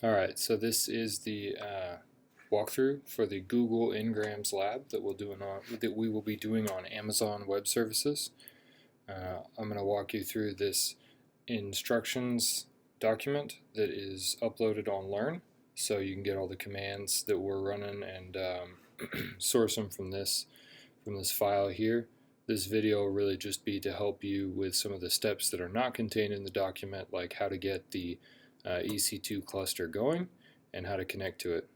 Alright, so this is the walkthrough for the Google Ngrams Lab that we will be doing on Amazon Web Services. I'm going to walk you through this instructions document that is uploaded on Learn, so you can get all the commands that we're running and source them from this file here. This video will really just be to help you with some of the steps that are not contained in the document, like how to get the EC2 cluster going and how to connect to it.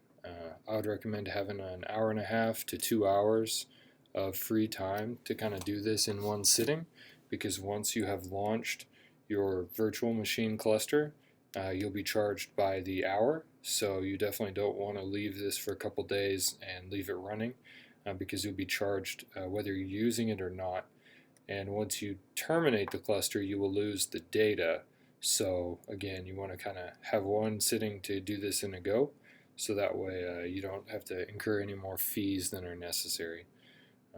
I would recommend having an hour and a half to 2 hours of free time to kind of do this in one sitting, because once you have launched your virtual machine cluster, you'll be charged by the hour, so you definitely don't want to leave this for a couple days and leave it running, because you'll be charged whether you're using it or not. And once you terminate the cluster, you will lose the data. So again, you want to kind of have one sitting to do this in a go, so that way you don't have to incur any more fees than are necessary.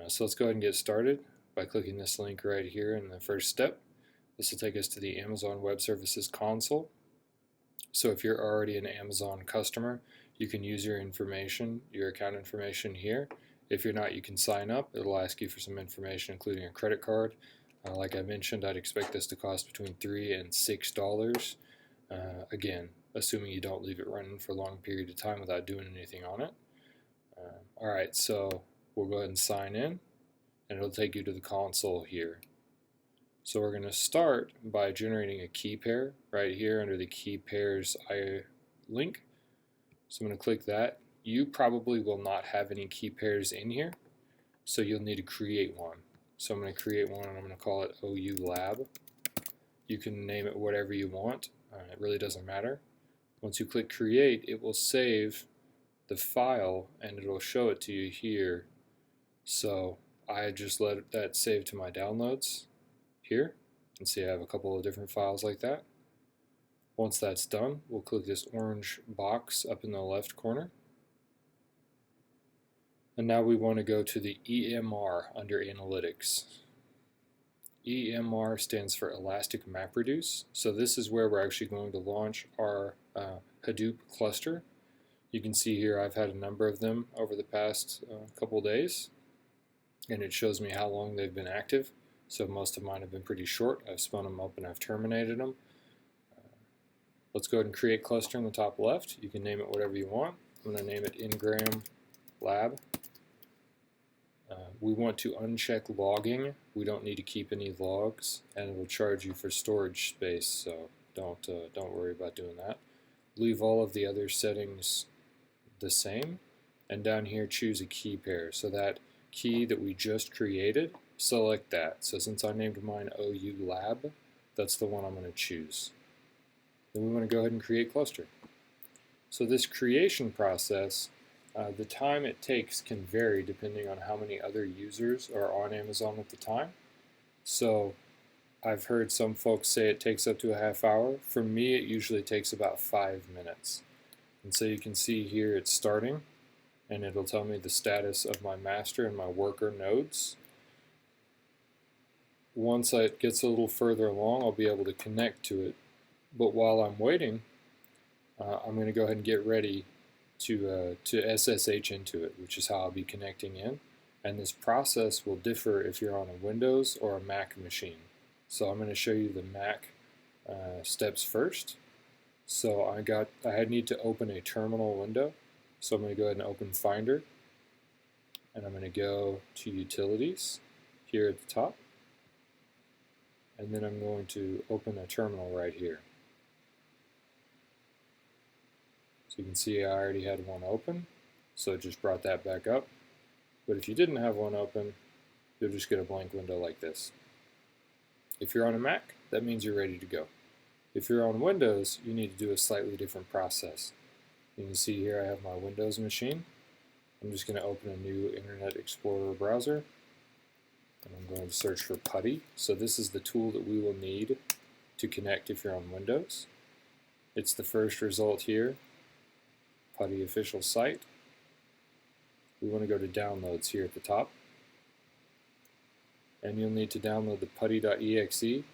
So let's go ahead and get started by clicking this link right here in the first step. This will take us to the Amazon Web Services console. So if you're already an Amazon customer, you can use your information, your account information here. If you're not, you can sign up. It'll ask you for some information, including a credit card. Like I mentioned, I'd expect this to cost between $3 and $6. Again, assuming you don't leave it running for a long period of time without doing anything on it. Alright, so we'll go ahead and sign in, and it'll take you to the console here. So we're going to start by generating a key pair right here under the key pairs link. So I'm going to click that. You probably will not have any key pairs in here, so you'll need to create one. So I'm going to create one, and I'm going to call it OU Lab. You can name it whatever you want. It really doesn't matter. Once you click create, it will save the file and it'll show it to you here. So I just let that save to my downloads here, and see I have a couple of different files like that. Once that's done, we'll click this orange box up in the left corner. And now we want to go to the EMR under Analytics. EMR stands for Elastic MapReduce. So this is where we're actually going to launch our Hadoop cluster. You can see here I've had a number of them over the past couple days, and it shows me how long they've been active. So most of mine have been pretty short. I've spun them up and I've terminated them. Let's go ahead and create cluster in the top left. You can name it whatever you want. I'm going to name it Ngram Lab. We want to uncheck logging. We don't need to keep any logs, and it will charge you for storage space, so don't worry about doing that. Leave all of the other settings the same, and down here choose a key pair. So that key that we just created, select that. So since I named mine OU Lab, that's the one I'm going to choose. Then we want to go ahead and create cluster. So this creation process, the time it takes can vary depending on how many other users are on Amazon at the time. So I've heard some folks say it takes up to a half hour. For me, it usually takes about 5 minutes. And so you can see here it's starting, and it'll tell me the status of my master and my worker nodes. Once it gets a little further along, I'll be able to connect to it. But while I'm waiting, I'm going to go ahead and get ready to SSH into it, which is how I'll be connecting in. And this process will differ if you're on a Windows or a Mac machine. So I'm going to show you the Mac steps first. So I need to open a terminal window. So I'm going to go ahead and open Finder, and I'm going to go to Utilities here at the top, and then I'm going to open a terminal right here. So you can see I already had one open, so it just brought that back up. But if you didn't have one open, you'll just get a blank window like this. If you're on a Mac, that means you're ready to go. If you're on Windows, you need to do a slightly different process. You can see here I have my Windows machine. I'm just going to open a new Internet Explorer browser, and I'm going to search for PuTTY. So this is the tool that we will need to connect if you're on Windows. It's the first result here. PuTTY official site. We want to go to downloads here at the top, and you'll need to download the putty.exe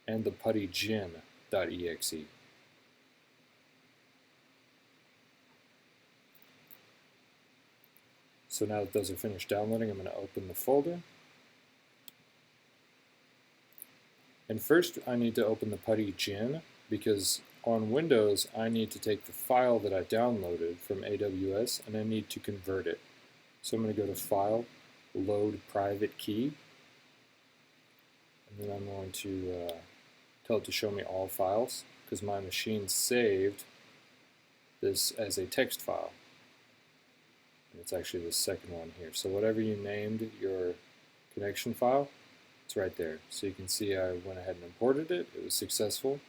and the puttygen.exe. So now that those are finished downloading, I'm going to open the folder. And first I need to open the PuTTY.gin because on Windows I need to take the file that I downloaded from AWS and I need to convert it. So I'm going to go to File, Load Private Key, and then I'm going to tell it to show me all files because my machine saved this as a text file. And it's actually the second one here. So whatever you named your connection file, it's right there. So you can see I went ahead and imported it. It was successful.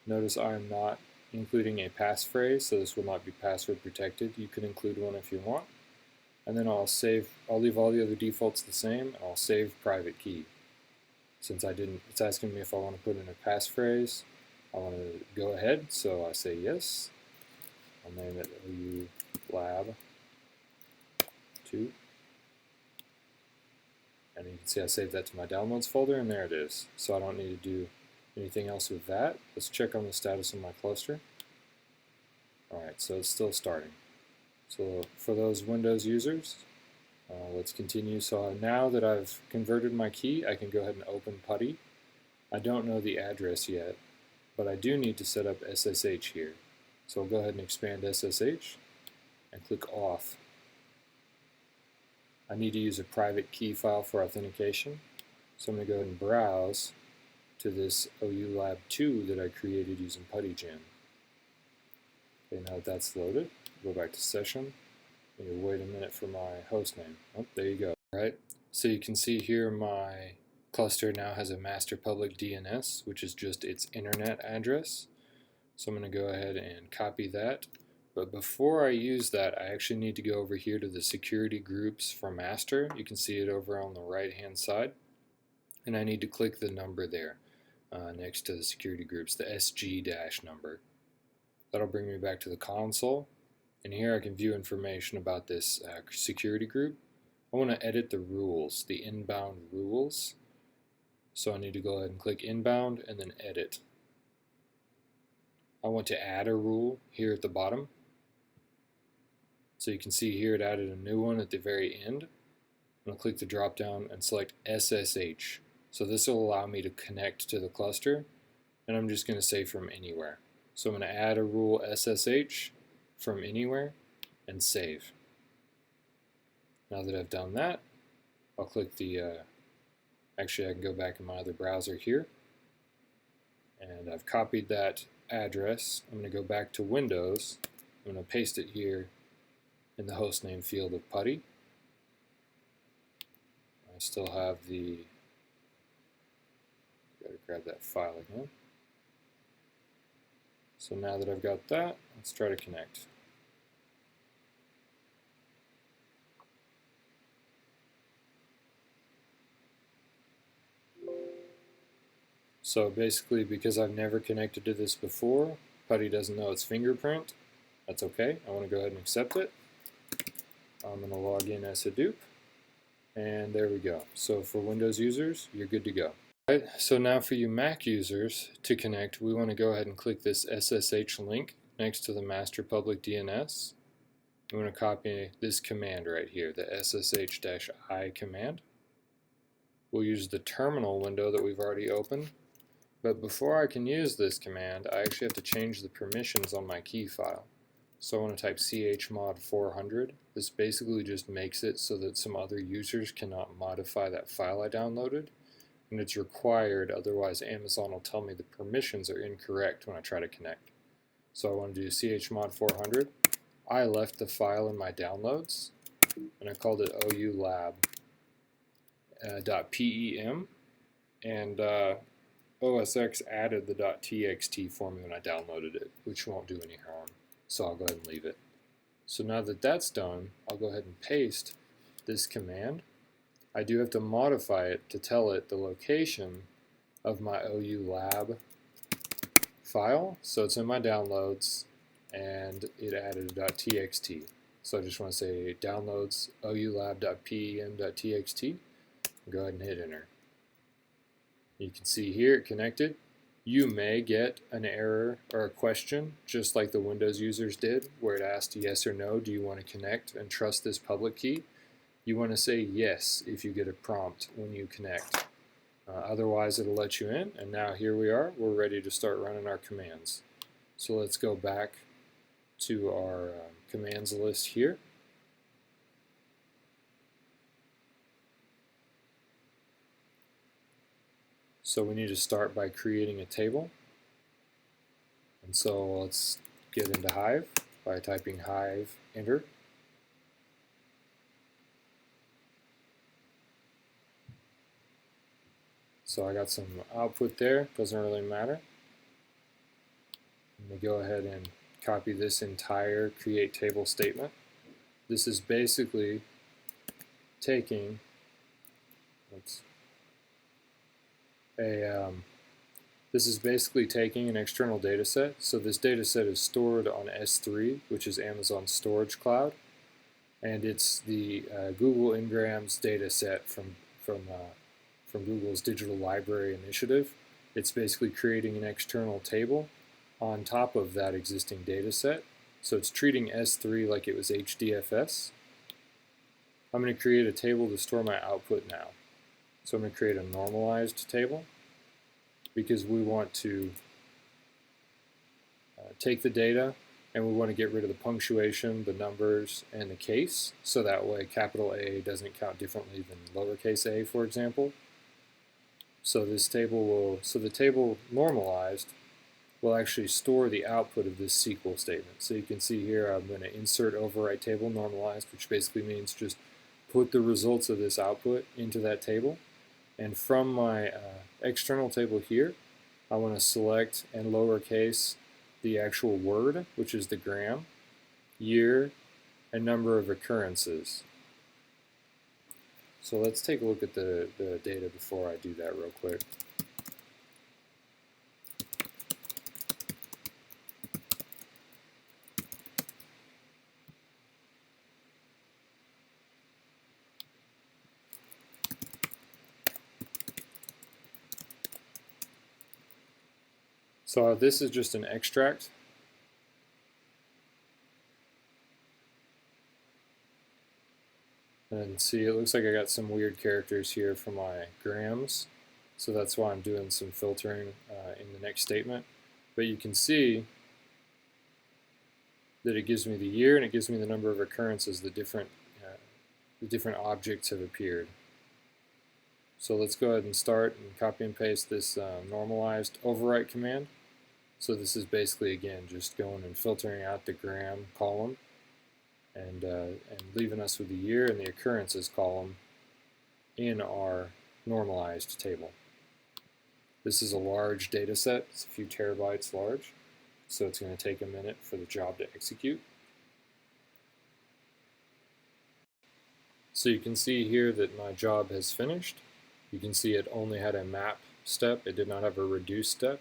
Notice I am not including a passphrase, so this will not be password protected. You can include one if you want. And then I'll leave all the other defaults the same, and I'll save private key. Since it's asking me if I want to put in a passphrase, I want to go ahead, so I say yes. I'll name it OU Lab 2. And you can see I saved that to my downloads folder, and there it is. So I don't need to do anything else with that. Let's check on the status of my cluster. Alright, so it's still starting. So for those Windows users, let's continue. So now that I've converted my key, I can go ahead and open PuTTY. I don't know the address yet, but I do need to set up SSH here. So I'll go ahead and expand SSH and click Auth. I need to use a private key file for authentication. So I'm going to go ahead and browse to this OU Lab 2 that I created using PuTTY.gin. Okay, now that that's loaded, go back to session. And wait a minute for my host name. Oh, there you go. All right. So you can see here my cluster now has a master public DNS, which is just its internet address. So I'm going to go ahead and copy that. But before I use that, I actually need to go over here to the security groups for master. You can see it over on the right hand side. And I need to click the number there next to the security groups, the SG- number. That'll bring me back to the console. And here I can view information about this security group. I want to edit the rules, the inbound rules. So I need to go ahead and click inbound and then edit. I want to add a rule here at the bottom. So you can see here it added a new one at the very end. I'm going to click the drop down and select SSH. So this will allow me to connect to the cluster, and I'm just going to say from anywhere. So I'm going to add a rule SSH from anywhere and save. Now that I've done that, I'll click the, actually I can go back in my other browser here, and I've copied that address. I'm going to go back to Windows. I'm going to paste it here in the hostname field of PuTTY. I still have the, got to grab that file again. So now that I've got that, let's try to connect. So basically, because I've never connected to this before, PuTTY doesn't know its fingerprint. That's okay. I want to go ahead and accept it. I'm going to log in as Hadoop. And there we go. So for Windows users, you're good to go. Right, so now for you Mac users, to connect, we want to go ahead and click this SSH link next to the master public DNS. We want to copy this command right here, the SSH-I command. We'll use the terminal window that we've already opened. But before I can use this command, I actually have to change the permissions on my key file. So I want to type chmod 400. This basically just makes it so that some other users cannot modify that file I downloaded. And it's required, otherwise Amazon will tell me the permissions are incorrect when I try to connect. So I want to do chmod 400. I left the file in my downloads, and I called it OU Lab .pem, and OSX added the .txt for me when I downloaded it, which won't do any harm. So I'll go ahead and leave it. So now that that's done, I'll go ahead and paste this command. I do have to modify it to tell it the location of my OU Lab file. So it's in my downloads, and it added a .txt. So I just want to say downloads oulab.pem.txt. Go ahead and hit enter. You can see here it connected. You may get an error or a question, just like the Windows users did, where it asked yes or no, do you want to connect and trust this public key? You want to say yes if you get a prompt when you connect. Otherwise, it'll let you in, and now here we are. We're ready to start running our commands. So let's go back to our commands list here. So we need to start by creating a table. And so let's get into Hive by typing Hive, enter. So I got some output there, doesn't really matter. Let me go ahead and copy this entire create table statement. This is basically taking an external data set. So this data set is stored on S3, which is Amazon's storage cloud, and it's the Google Ngrams data set from Google's Digital Library Initiative. It's basically creating an external table on top of that existing data set. So it's treating S3 like it was HDFS. I'm going to create a table to store my output now. So I'm going to create a normalized table because we want to take the data and we want to get rid of the punctuation, the numbers, and the case, so that way capital A doesn't count differently than lowercase a, for example. So the table normalized will actually store the output of this SQL statement. So you can see here I'm going to insert overwrite table normalized, which basically means just put the results of this output into that table. And from my external table here, I want to select and lowercase the actual word, which is the gram, year, and number of occurrences. So let's take a look at the data before I do that real quick. So this is just an extract. And see, it looks like I got some weird characters here for my grams. So that's why I'm doing some filtering in the next statement. But you can see that it gives me the year and it gives me the number of occurrences the different objects have appeared. So let's go ahead and start and copy and paste this normalized overwrite command. So this is basically, again, just going and filtering out the gram column and leaving us with the year and the occurrences column in our normalized table. This is a large data set. It's a few terabytes large, so it's going to take a minute for the job to execute. So you can see here that my job has finished. You can see it only had a map step. It did not have a reduce step.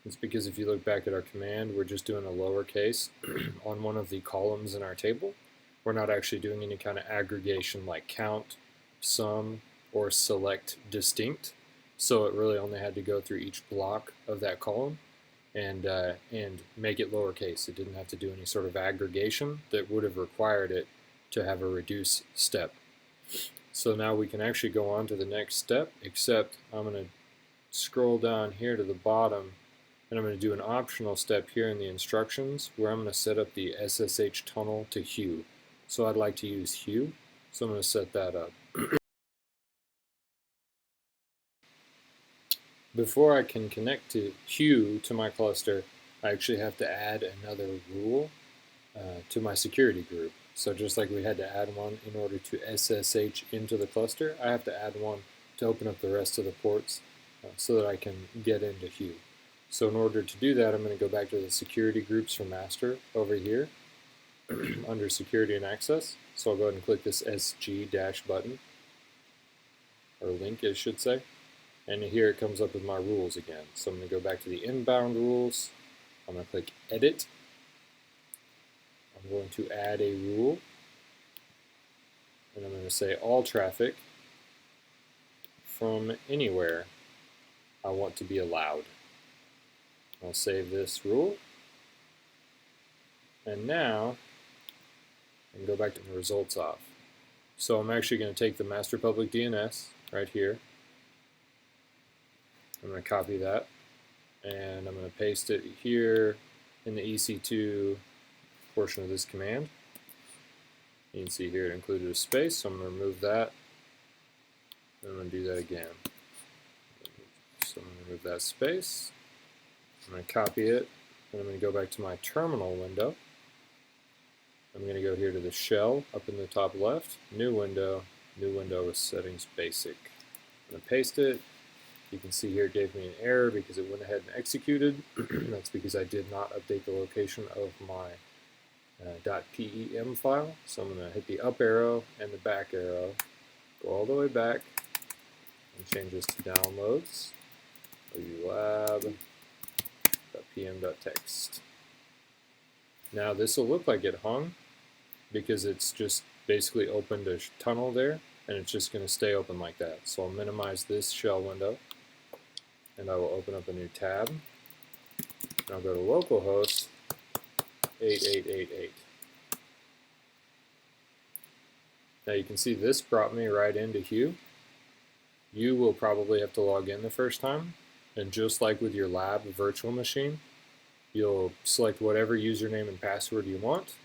It's because if you look back at our command, we're just doing a lowercase on one of the columns in our table. We're not actually doing any kind of aggregation like count, sum, or select distinct. So it really only had to go through each block of that column and make it lowercase. It didn't have to do any sort of aggregation that would have required it to have a reduce step. So now we can actually go on to the next step, except I'm going to scroll down here to the bottom and I'm going to do an optional step here in the instructions where I'm going to set up the SSH tunnel to Hue. So I'd like to use Hue, so I'm going to set that up. Before I can connect to Hue to my cluster, I actually have to add another rule to my security group. So just like we had to add one in order to SSH into the cluster, I have to add one to open up the rest of the ports so that I can get into Hue. So in order to do that, I'm going to go back to the security groups for master over here under security and access. So I'll go ahead and click this SG- button, or link I should say. And here it comes up with my rules again. So I'm going to go back to the inbound rules. I'm going to click edit. I'm going to add a rule. And I'm going to say all traffic from anywhere I want to be allowed. I'll save this rule. And now I can go back to the results off. So I'm actually going to take the master public DNS right here. I'm going to copy that, and I'm going to paste it here in the EC2 portion of this command. You can see here it included a space, so I'm going to remove that. And I'm going to do that again. So I'm going to remove that space. I'm going to copy it, and I'm going to go back to my terminal window. I'm going to go here to the shell up in the top left, new window with settings basic. I'm going to paste it. You can see here it gave me an error because it went ahead and executed. That's because I did not update the location of my .pem file. So I'm going to hit the up arrow and the back arrow, go all the way back, and change this to downloads, lab.pm.text. Now this will look like it hung because it's just basically opened a tunnel there, and it's just going to stay open like that. So I'll minimize this shell window, and I will open up a new tab. And I'll go to localhost 8888. Now you can see this brought me right into Hue. You will probably have to log in the first time, and just like with your lab virtual machine, you'll select whatever username and password you want,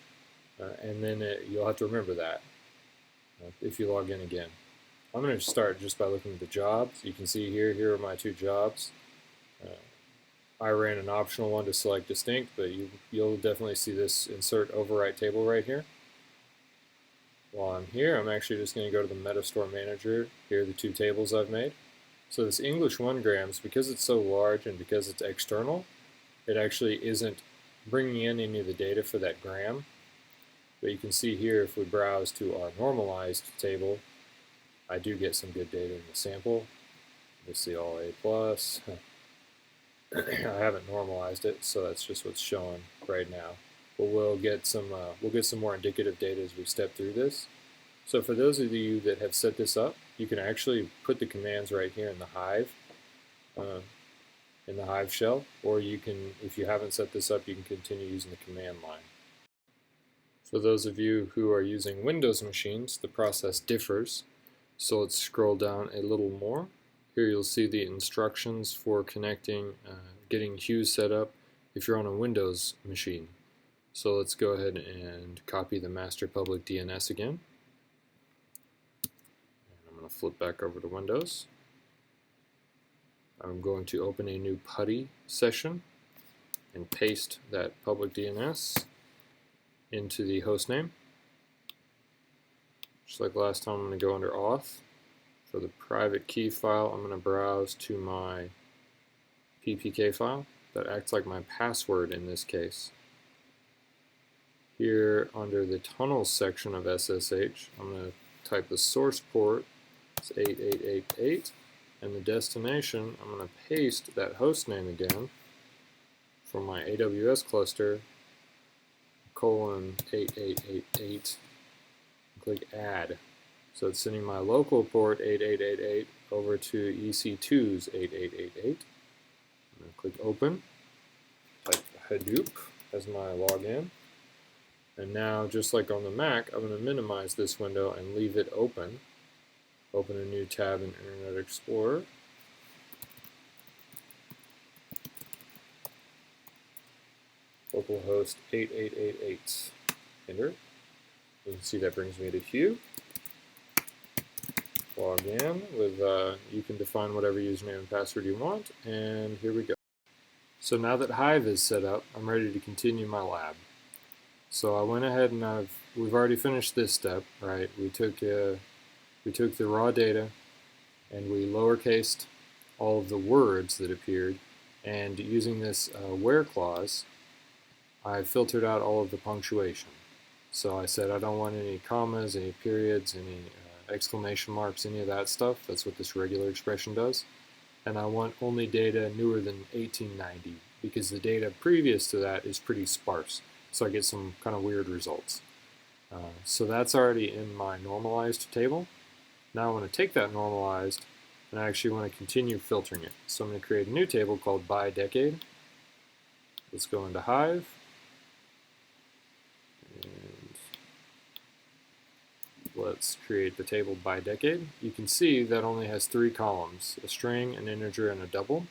and then you'll have to remember that if you log in again. I'm going to start just by looking at the jobs. You can see here are my two jobs. I ran an optional one to select distinct, but you'll definitely see this insert overwrite table right here. While I'm here, I'm actually just going to go to the Metastore Manager. Here are the two tables I've made. So this English 1 grams, because it's so large and because it's external, it actually isn't bringing in any of the data for that gram. But you can see here, if we browse to our normalized table, I do get some good data in the sample. You see all A+. I haven't normalized it, so that's just what's showing right now. But we'll get some more indicative data as we step through this. So for those of you that have set this up, you can actually put the commands right here in the Hive shell, or you can, if you haven't set this up, you can continue using the command line. For those of you who are using Windows machines, the process differs. So let's scroll down a little more. Here you'll see the instructions for connecting, getting Hue set up if you're on a Windows machine. So let's go ahead and copy the master public DNS again. And I'm going to flip back over to Windows. I'm going to open a new PuTTY session and paste that public DNS into the host name. Just like last time, I'm going to go under auth. For the private key file, I'm going to browse to my PPK file that acts like my password in this case. Here under the tunnels section of SSH, I'm going to type the source port, it's 8888, and the destination, I'm going to paste that host name again for my AWS cluster, :8888, click add. So it's sending my local port 8888 over to EC2's 8888. I'm going to click open, type Hadoop as my login. And now, just like on the Mac, I'm going to minimize this window and leave it open. Open a new tab in Internet Explorer. Localhost 8888. Enter. You can see that brings me to Hue. Log in with, you can define whatever username and password you want, and here we go. So now that Hive is set up, I'm ready to continue my lab. So I went ahead and we've already finished this step, right? We took the raw data and we lowercased all of the words that appeared, and using this where clause, I filtered out all of the punctuation. So I said I don't want any commas, any periods, any exclamation marks, any of that stuff. That's what this regular expression does. And I want only data newer than 1890 because the data previous to that is pretty sparse. So I get some kind of weird results. So that's already in my normalized table. Now I want to take that normalized and I actually want to continue filtering it. So I'm going to create a new table called by decade. Let's go into Hive. And let's create the table by decade. You can see that only has 3 columns, a string, an integer, and a double.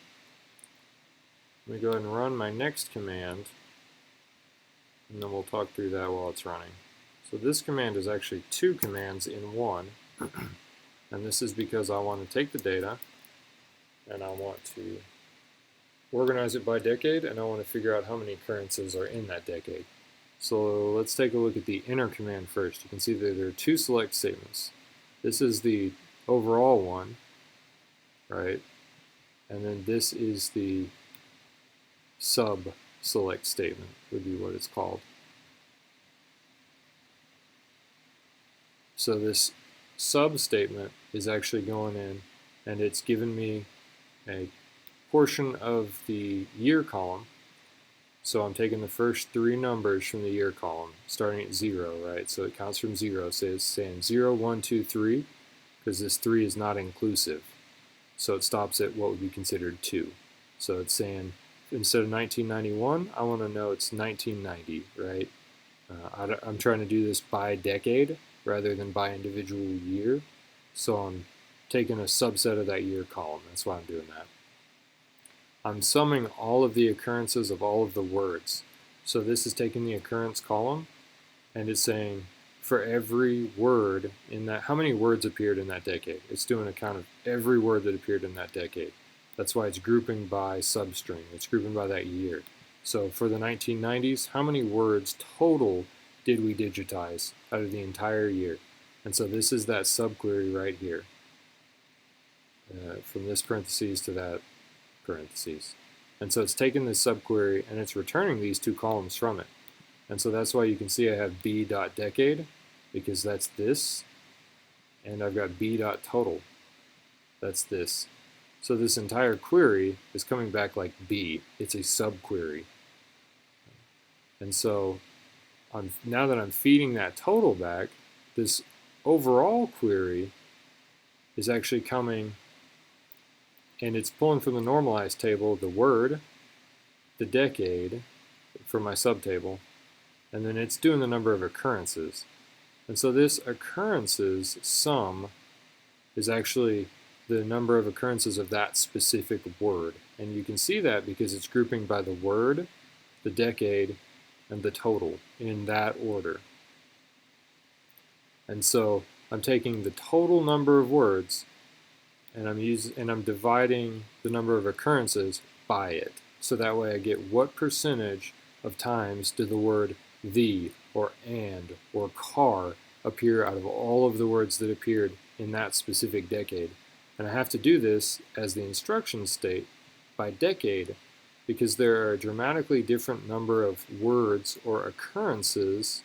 Let me go ahead and run my next command, and then we'll talk through that while it's running. So this command is actually 2 commands in one, and this is because I want to take the data and I want to organize it by decade, and I want to figure out how many occurrences are in that decade. So let's take a look at the inner command first. You can see that there are 2 select statements. This is the overall one, right? And then this is the sub select statement, would be what it's called. So this sub statement is actually going in and it's given me a portion of the year column. So I'm taking the first 3 numbers from the year column, starting at 0, right? So it counts from 0. So it's saying 0, 1, 2, 3, because this 3 is not inclusive. So it stops at what would be considered 2. So it's saying, instead of 1991, I want to know it's 1990, right? I'm trying to do this by decade rather than by individual year. So I'm taking a subset of that year column. That's why I'm doing that. I'm summing all of the occurrences of all of the words. So this is taking the occurrence column and it's saying for every word in that, how many words appeared in that decade. It's doing a count of every word that appeared in that decade. That's why it's grouping by substring. It's grouping by that year. So for the 1990s, how many words total did we digitize out of the entire year? And so this is that subquery right here. From this parentheses to that parentheses. And so it's taking this subquery and it's returning these 2 columns from it. And so that's why you can see I have b.decade, because that's this, and I've got b.total. That's this. So this entire query is coming back like b. It's a subquery. And so now that I'm feeding that total back, this overall query is actually coming and it's pulling from the normalized table the word, the decade for my subtable, and then it's doing the number of occurrences. And so this occurrences sum is actually the number of occurrences of that specific word. And you can see that because it's grouping by the word, the decade, and the total in that order. And so I'm taking the total number of words and I'm dividing the number of occurrences by it. So that way I get what percentage of times did the word the or and or car appear out of all of the words that appeared in that specific decade. And I have to do this as the instruction state by decade because there are a dramatically different number of words or occurrences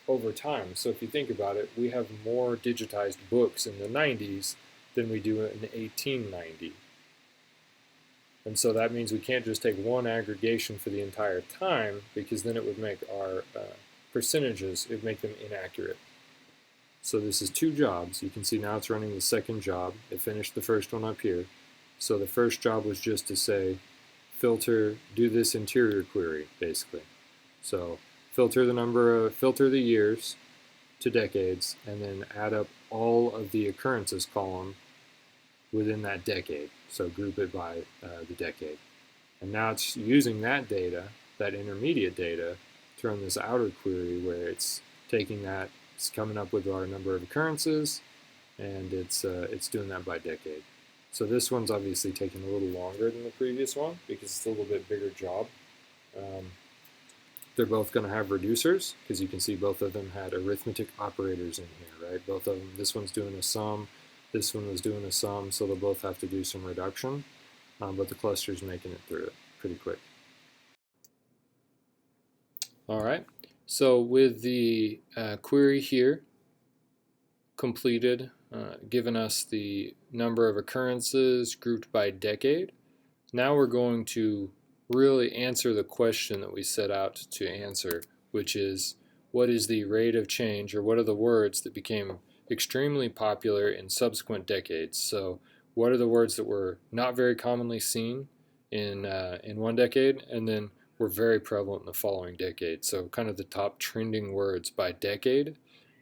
over time. So if you think about it, we have more digitized books in the 90s than we do in 1890. And so that means we can't just take one aggregation for the entire time because then it would make our percentages, it would make them inaccurate. So this is 2 jobs. You can see now it's running the second job. It finished the first one up here. So the first job was just to say, filter, do this interior query, basically. So filter the years to decades, and then add up all of the occurrences column within that decade. So group it by the decade. And now it's using that data, that intermediate data, to run this outer query where it's taking that, it's coming up with our number of occurrences, and it's doing that by decade. So this one's obviously taking a little longer than the previous one because it's a little bit bigger job. They're both going to have reducers because you can see both of them had arithmetic operators in here, right? Both of them, this one's doing a sum, this one was doing a sum, so they'll both have to do some reduction, but the cluster's making it through it pretty quick. All right, so with the query here completed, given us the number of occurrences grouped by decade, now we're going to really answer the question that we set out to answer, which is what is the rate of change, or what are the words that became extremely popular in subsequent decades? So what are the words that were not very commonly seen in one decade and then were very prevalent in the following decade? So kind of the top trending words by decade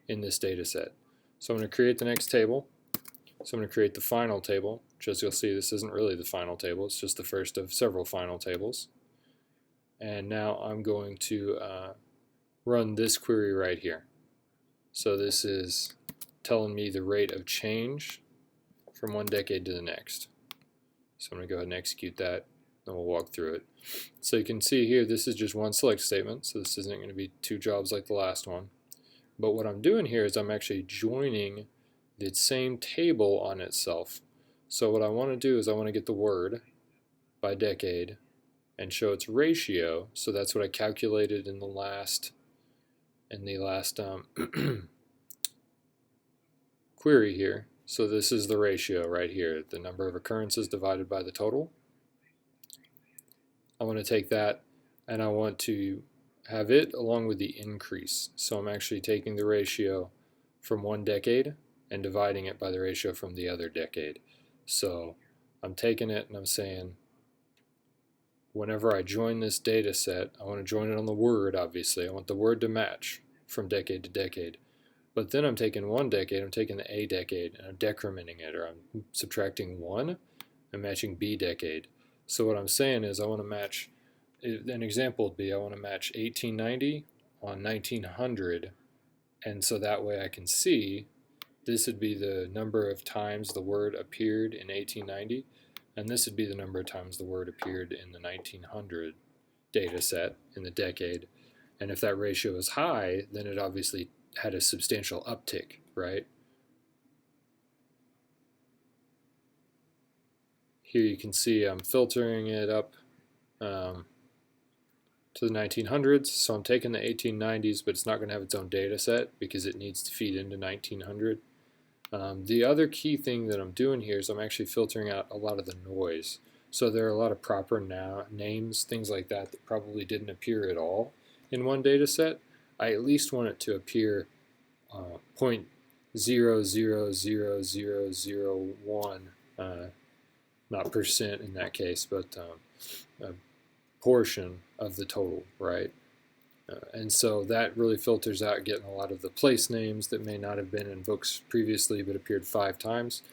in this data set. So I'm going to create the next table. So I'm going to create the final table, which, as you'll see, this isn't really the final table, it's just the first of several final tables. And now I'm going to run this query right here. So this is telling me the rate of change from one decade to the next. So I'm going to go ahead and execute that, and we'll walk through it. So you can see here, this is just one select statement, so this isn't going to be two jobs like the last one. But what I'm doing here is I'm actually joining the same table on itself. So what I want to do is I want to get the word by decade and show its ratio. So that's what I calculated in the last query here. So this is the ratio right here, the number of occurrences divided by the total. I want to take that and I want to have it along with the increase. So I'm actually taking the ratio from one decade and dividing it by the ratio from the other decade. So I'm taking it and I'm saying, whenever I join this data set, I want to join it on the word, obviously. I want the word to match from decade to decade. But then I'm taking one decade, I'm taking the A decade, and I'm decrementing it, or I'm subtracting 1 and matching B decade. So what I'm saying is I want to match, an example would be I want to match 1890 on 1900, and so that way I can see this would be the number of times the word appeared in 1890, and this would be the number of times the word appeared in the 1900 data set in the decade. And if that ratio is high, then it obviously had a substantial uptick, right? Here you can see I'm filtering it up to the 1900s, so I'm taking the 1890s, but it's not going to have its own data set because it needs to feed into 1900. The other key thing that I'm doing here is I'm actually filtering out a lot of the noise. So there are a lot of proper names, things like that, that probably didn't appear at all in one data set. I at least want it to appear 0.000001, not percent in that case, but a portion of the total, right? And so that really filters out getting a lot of the place names that may not have been in books previously but appeared 5 times.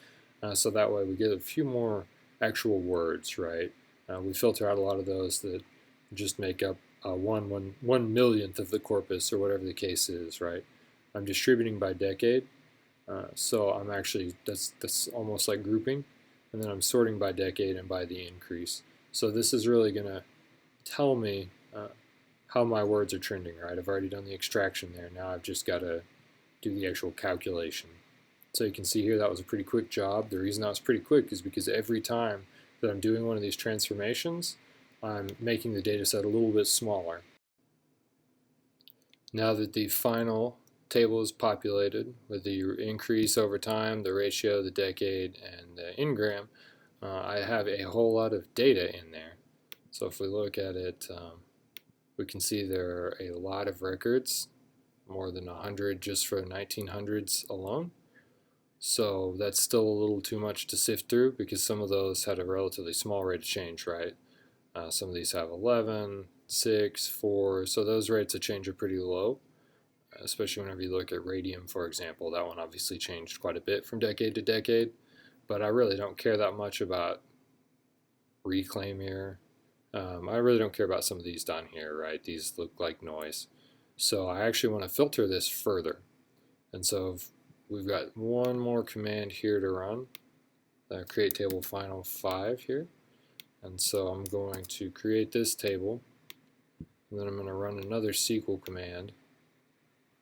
So that way we get a few more actual words, right? We filter out a lot of those that just make up 1/1,000,000th of the corpus, or whatever the case is, right? I'm distributing by decade, so I'm actually, that's almost like grouping, and then I'm sorting by decade and by the increase. So this is really going to tell me how my words are trending, right? I've already done the extraction there. Now I've just got to do the actual calculation. So you can see here that was a pretty quick job. The reason that was pretty quick is because every time that I'm doing one of these transformations, I'm making the data set a little bit smaller. Now that the final table is populated with the increase over time, the ratio, the decade, and the n-gram, I have a whole lot of data in there. So if we look at it, we can see there are a lot of records, more than 100 just for 1900s alone. So that's still a little too much to sift through because some of those had a relatively small rate of change, right? Some of these have 11, 6, 4, so those rates of change are pretty low, especially whenever you look at radium, for example. That one obviously changed quite a bit from decade to decade, but I really don't care that much about reclaim here. I really don't care about some of these down here, right? These look like noise. So I actually want to filter this further. And so we've got one more command here to run, create table final 5 here. And so I'm going to create this table, and then I'm going to run another SQL command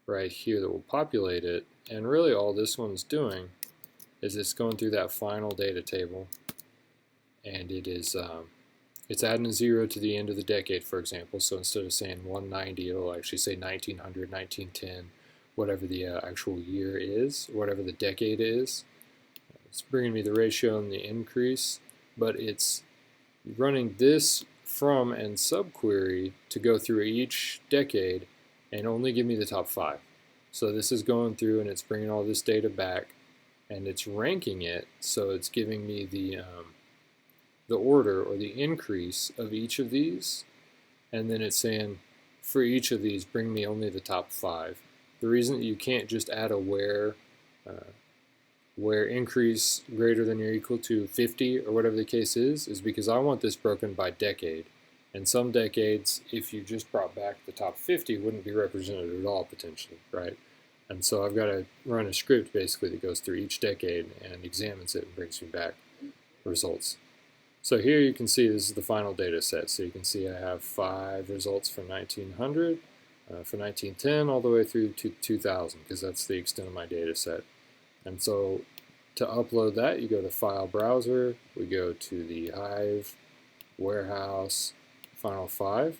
right here that will populate it. And really all this one's doing is it's going through that final data table, and it is it's adding a 0 to the end of the decade, for example. So instead of saying 190, it'll actually say 1900, 1910, whatever the actual year is, whatever the decade is. It's bringing me the ratio and the increase, but it's running this from and subquery to go through each decade and only give me the top 5. So this is going through and it's bringing all this data back and it's ranking it, so it's giving me the order or the increase of each of these, and then it's saying for each of these bring me only the top 5. The reason that you can't just add a where increase greater than or equal to 50 or whatever the case is because I want this broken by decade. And some decades, if you just brought back the top 50, wouldn't be represented at all potentially, right? And so I've got to run a script basically that goes through each decade and examines it and brings me back results. So here you can see this is the final data set. So you can see I have 5 results for 1900, for 1910 all the way through to 2000 because that's the extent of my data set. And so to upload that, you go to File Browser, we go to the Hive, Warehouse, Final 5,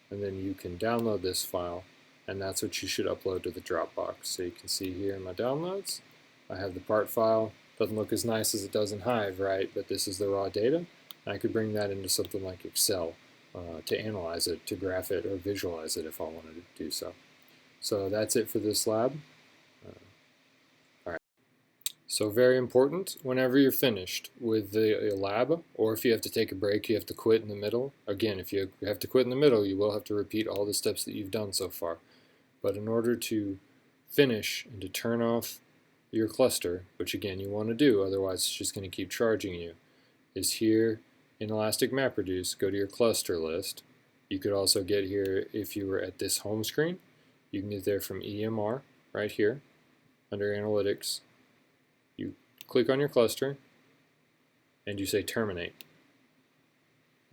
and then you can download this file, and that's what you should upload to the Dropbox. So you can see here in my downloads, I have the part file. Doesn't look as nice as it does in Hive, right? But this is the raw data. And I could bring that into something like Excel to analyze it, to graph it, or visualize it if I wanted to do so. So that's it for this lab. So very important, whenever you're finished with the lab, or if you have to take a break, you have to quit in the middle. Again, if you have to quit in the middle, you will have to repeat all the steps that you've done so far. But in order to finish and to turn off your cluster, which again you want to do, otherwise it's just going to keep charging you, is here in Elastic MapReduce, go to your cluster list. You could also get here if you were at this home screen. You can get there from EMR right here under Analytics. You click on your cluster and you say terminate.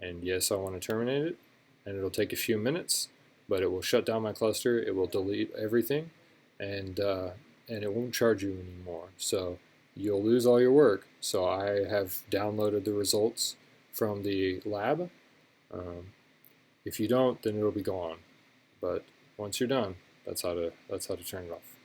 And yes, I want to terminate it, and it'll take a few minutes, but it will shut down my cluster, it will delete everything, and it won't charge you anymore. So you'll lose all your work. So I have downloaded the results from the lab. If you don't, then it'll be gone. But once you're done, that's how to turn it off.